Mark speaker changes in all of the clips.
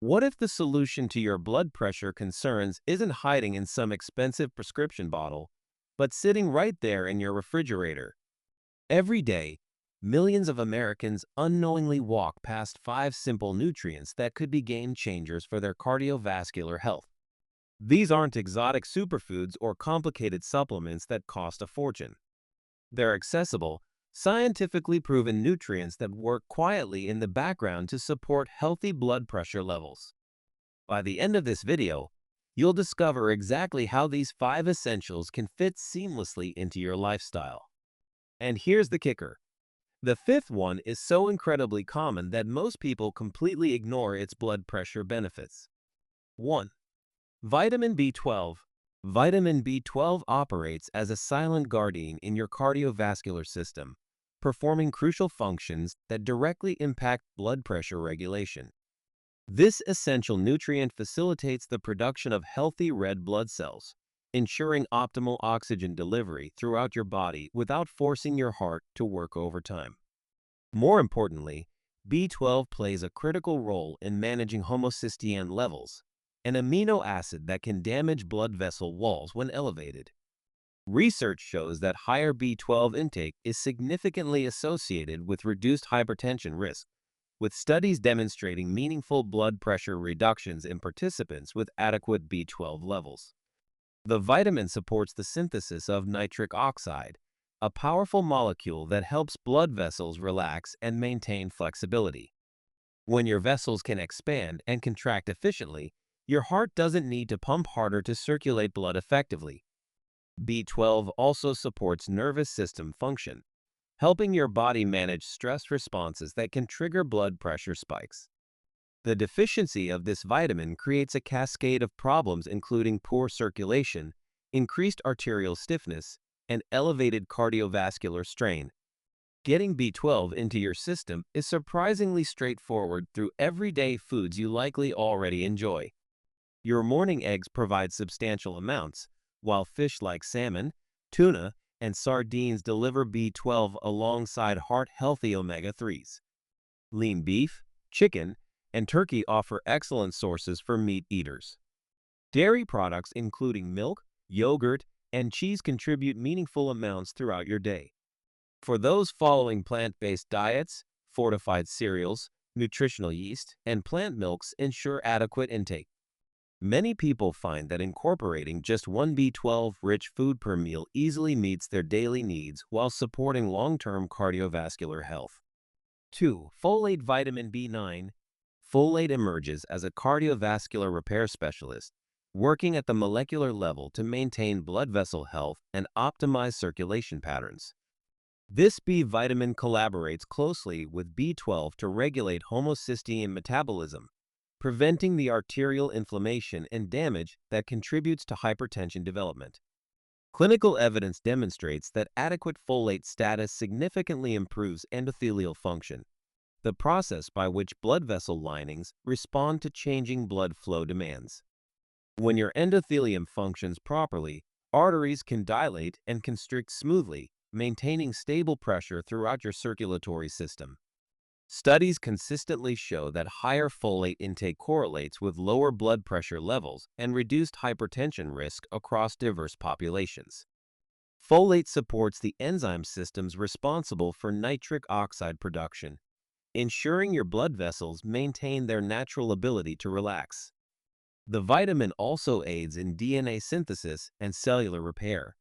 Speaker 1: What if the solution to your blood pressure concerns isn't hiding in some expensive prescription bottle, but sitting right there in your refrigerator? Every day, millions of Americans unknowingly walk past five simple nutrients that could be game changers for their cardiovascular health. These aren't exotic superfoods or complicated supplements that cost a fortune. They're accessible, scientifically proven nutrients that work quietly in the background to support healthy blood pressure levels. By the end of this video, you'll discover exactly how these five essentials can fit seamlessly into your lifestyle. And here's the kicker. The fifth one is so incredibly common that most people completely ignore its blood pressure benefits. 1. Vitamin B12. Vitamin B12 operates as a silent guardian in your cardiovascular system, performing crucial functions that directly impact blood pressure regulation. This essential nutrient facilitates the production of healthy red blood cells, ensuring optimal oxygen delivery throughout your body without forcing your heart to work overtime. More importantly, B12 plays a critical role in managing homocysteine levels, an amino acid that can damage blood vessel walls when elevated. Research shows that higher B12 intake is significantly associated with reduced hypertension risk, with studies demonstrating meaningful blood pressure reductions in participants with adequate B12 levels. The vitamin supports the synthesis of nitric oxide, a powerful molecule that helps blood vessels relax and maintain flexibility. When your vessels can expand and contract efficiently, your heart doesn't need to pump harder to circulate blood effectively. B12 also supports nervous system function, helping your body manage stress responses that can trigger blood pressure spikes. The deficiency of this vitamin creates a cascade of problems including poor circulation, increased arterial stiffness, and elevated cardiovascular strain. Getting B12 into your system is surprisingly straightforward through everyday foods you likely already enjoy. Your morning eggs provide substantial amounts, while fish like salmon, tuna, and sardines deliver B12 alongside heart-healthy omega-3s. Lean beef, chicken, and turkey offer excellent sources for meat eaters. Dairy products including milk, yogurt, and cheese contribute meaningful amounts throughout your day. For those following plant-based diets, fortified cereals, nutritional yeast, and plant milks ensure adequate intake. Many people find that incorporating just one B12-rich food per meal easily meets their daily needs while supporting long-term cardiovascular health. 2. Folate vitamin B9. Folate emerges as a cardiovascular repair specialist, working at the molecular level to maintain blood vessel health and optimize circulation patterns. This B vitamin collaborates closely with B12 to regulate homocysteine metabolism, preventing the arterial inflammation and damage that contributes to hypertension development. Clinical evidence demonstrates that adequate folate status significantly improves endothelial function, the process by which blood vessel linings respond to changing blood flow demands. When your endothelium functions properly, arteries can dilate and constrict smoothly, maintaining stable pressure throughout your circulatory system. Studies consistently show that higher folate intake correlates with lower blood pressure levels and reduced hypertension risk across diverse populations. Folate supports the enzyme systems responsible for nitric oxide production, ensuring your blood vessels maintain their natural ability to relax. The vitamin also aids in DNA synthesis and cellular repair,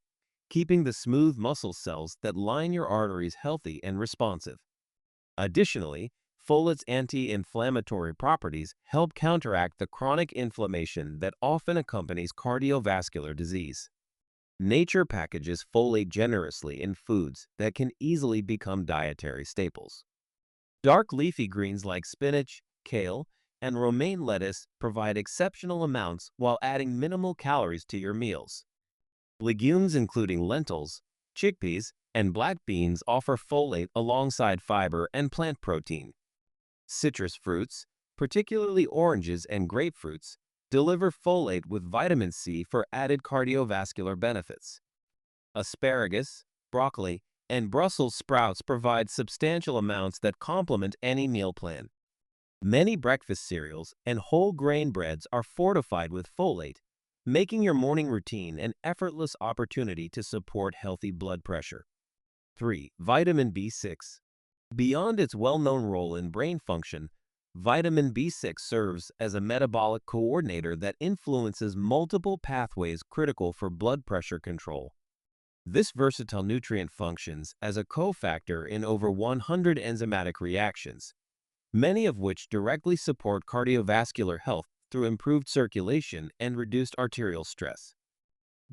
Speaker 1: keeping the smooth muscle cells that line your arteries healthy and responsive. Additionally, folate's anti-inflammatory properties help counteract the chronic inflammation that often accompanies cardiovascular disease. Nature packages folate generously in foods that can easily become dietary staples. Dark leafy greens like spinach, kale, and romaine lettuce provide exceptional amounts while adding minimal calories to your meals. Legumes including lentils, chickpeas, and black beans offer folate alongside fiber and plant protein. Citrus fruits, particularly oranges and grapefruits, deliver folate with vitamin C for added cardiovascular benefits. Asparagus, broccoli, and Brussels sprouts provide substantial amounts that complement any meal plan. Many breakfast cereals and whole grain breads are fortified with folate, making your morning routine an effortless opportunity to support healthy blood pressure. 3. Vitamin B6. Beyond its well-known role in brain function, vitamin B6 serves as a metabolic coordinator that influences multiple pathways critical for blood pressure control. This versatile nutrient functions as a cofactor in over 100 enzymatic reactions, many of which directly support cardiovascular health through improved circulation and reduced arterial stress.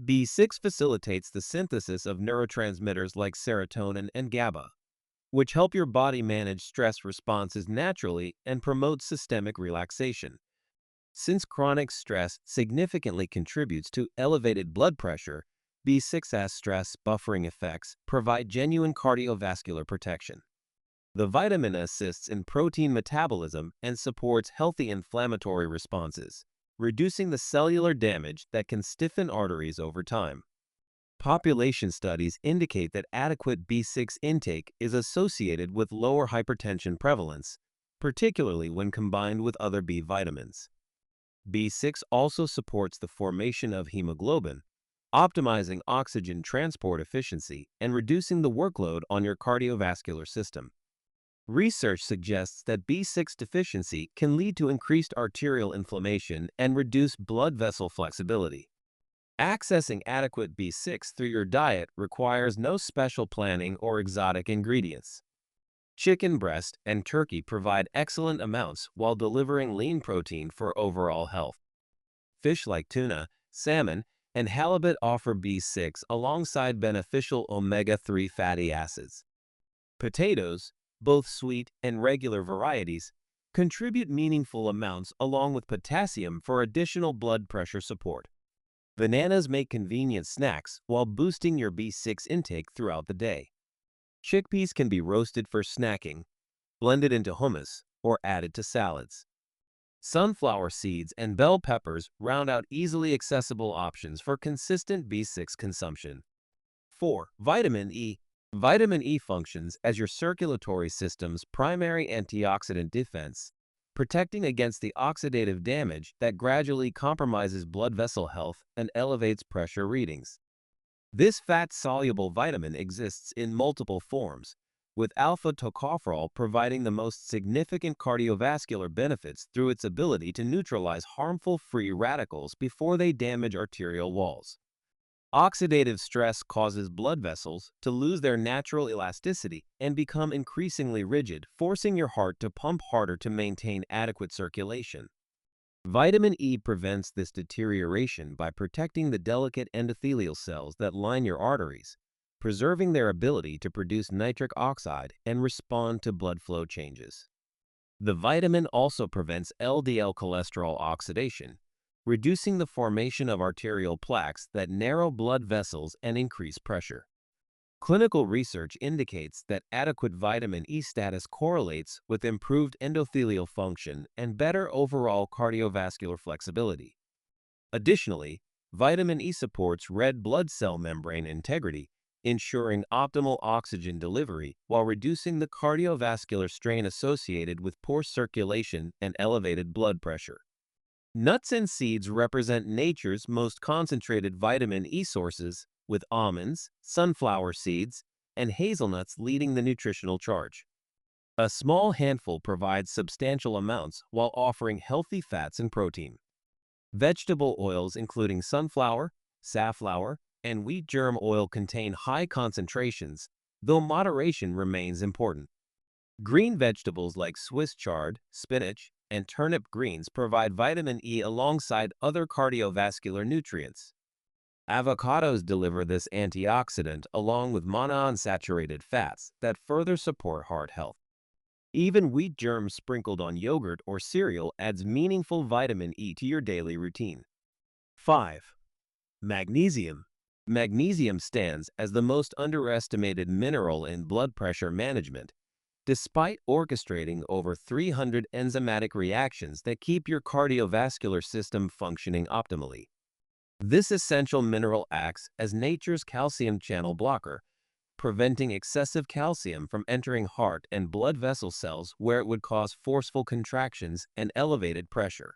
Speaker 1: B6 facilitates the synthesis of neurotransmitters like serotonin and GABA, which help your body manage stress responses naturally and promote systemic relaxation. Since chronic stress significantly contributes to elevated blood pressure, B6's stress buffering effects provide genuine cardiovascular protection. The vitamin assists in protein metabolism and supports healthy inflammatory responses, reducing the cellular damage that can stiffen arteries over time. Population studies indicate that adequate B6 intake is associated with lower hypertension prevalence, particularly when combined with other B vitamins. B6 also supports the formation of hemoglobin, optimizing oxygen transport efficiency and reducing the workload on your cardiovascular system. Research suggests that B6 deficiency can lead to increased arterial inflammation and reduced blood vessel flexibility. Accessing adequate B6 through your diet requires no special planning or exotic ingredients. Chicken breast and turkey provide excellent amounts while delivering lean protein for overall health. Fish like tuna, salmon, and halibut offer B6 alongside beneficial omega-3 fatty acids. Potatoes, both sweet and regular varieties, contribute meaningful amounts along with potassium for additional blood pressure support. Bananas make convenient snacks while boosting your B6 intake throughout the day. Chickpeas can be roasted for snacking, blended into hummus, or added to salads. Sunflower seeds and bell peppers round out easily accessible options for consistent B6 consumption. 4. Vitamin E. Vitamin E functions as your circulatory system's primary antioxidant defense, protecting against the oxidative damage that gradually compromises blood vessel health and elevates pressure readings. This fat-soluble vitamin exists in multiple forms, with alpha tocopherol providing the most significant cardiovascular benefits through its ability to neutralize harmful free radicals before they damage arterial walls. Oxidative stress causes blood vessels to lose their natural elasticity and become increasingly rigid, forcing your heart to pump harder to maintain adequate circulation. Vitamin E prevents this deterioration by protecting the delicate endothelial cells that line your arteries, preserving their ability to produce nitric oxide and respond to blood flow changes. The vitamin also prevents LDL cholesterol oxidation, reducing the formation of arterial plaques that narrow blood vessels and increase pressure. Clinical research indicates that adequate vitamin E status correlates with improved endothelial function and better overall cardiovascular flexibility. Additionally, vitamin E supports red blood cell membrane integrity, ensuring optimal oxygen delivery while reducing the cardiovascular strain associated with poor circulation and elevated blood pressure. Nuts and seeds represent nature's most concentrated vitamin E sources, with almonds, sunflower seeds, and hazelnuts leading the nutritional charge. A small handful provides substantial amounts while offering healthy fats and protein. Vegetable oils including sunflower, safflower, and wheat germ oil contain high concentrations, though moderation remains important. Green vegetables like Swiss chard, spinach, and turnip greens provide vitamin E alongside other cardiovascular nutrients. Avocados deliver this antioxidant along with monounsaturated fats that further support heart health. Even wheat germs sprinkled on yogurt or cereal adds meaningful vitamin E to your daily routine. 5. Magnesium. Magnesium stands as the most underestimated mineral in blood pressure management, despite orchestrating over 300 enzymatic reactions that keep your cardiovascular system functioning optimally. This essential mineral acts as nature's calcium channel blocker, preventing excessive calcium from entering heart and blood vessel cells where it would cause forceful contractions and elevated pressure.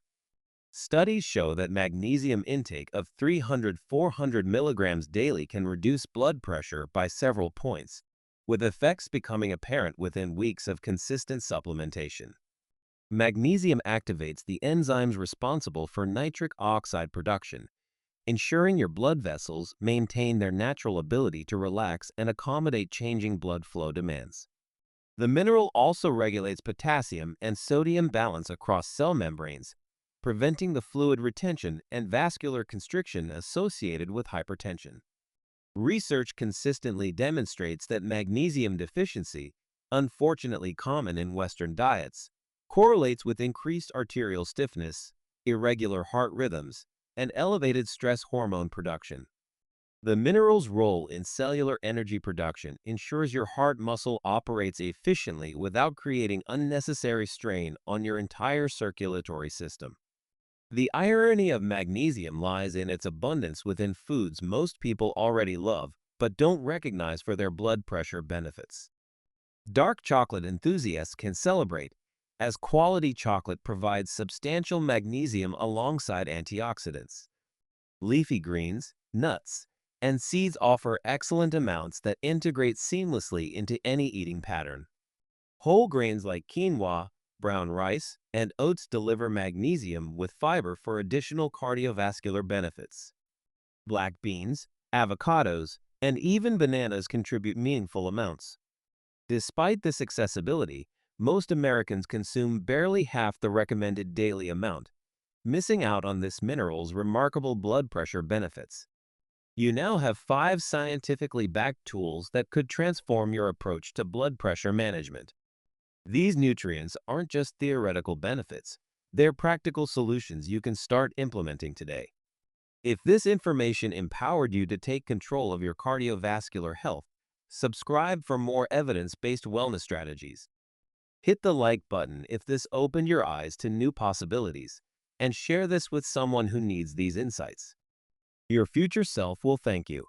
Speaker 1: Studies show that magnesium intake of 300–400 milligrams daily can reduce blood pressure by several points, with effects becoming apparent within weeks of consistent supplementation. Magnesium activates the enzymes responsible for nitric oxide production, ensuring your blood vessels maintain their natural ability to relax and accommodate changing blood flow demands. The mineral also regulates potassium and sodium balance across cell membranes, preventing the fluid retention and vascular constriction associated with hypertension. Research consistently demonstrates that magnesium deficiency, unfortunately common in Western diets, correlates with increased arterial stiffness, irregular heart rhythms, and elevated stress hormone production. The mineral's role in cellular energy production ensures your heart muscle operates efficiently without creating unnecessary strain on your entire circulatory system. The irony of magnesium lies in its abundance within foods most people already love but don't recognize for their blood pressure benefits. Dark chocolate enthusiasts can celebrate, as quality chocolate provides substantial magnesium alongside antioxidants. Leafy greens, nuts, and seeds offer excellent amounts that integrate seamlessly into any eating pattern. Whole grains like quinoa, brown rice, and oats deliver magnesium with fiber for additional cardiovascular benefits. Black beans, avocados, and even bananas contribute meaningful amounts. Despite this accessibility, most Americans consume barely half the recommended daily amount, missing out on this mineral's remarkable blood pressure benefits. You now have 5 scientifically backed tools that could transform your approach to blood pressure management. These nutrients aren't just theoretical benefits, they're practical solutions you can start implementing today. If this information empowered you to take control of your cardiovascular health, subscribe for more evidence-based wellness strategies. Hit the like button if this opened your eyes to new possibilities, and share this with someone who needs these insights. Your future self will thank you.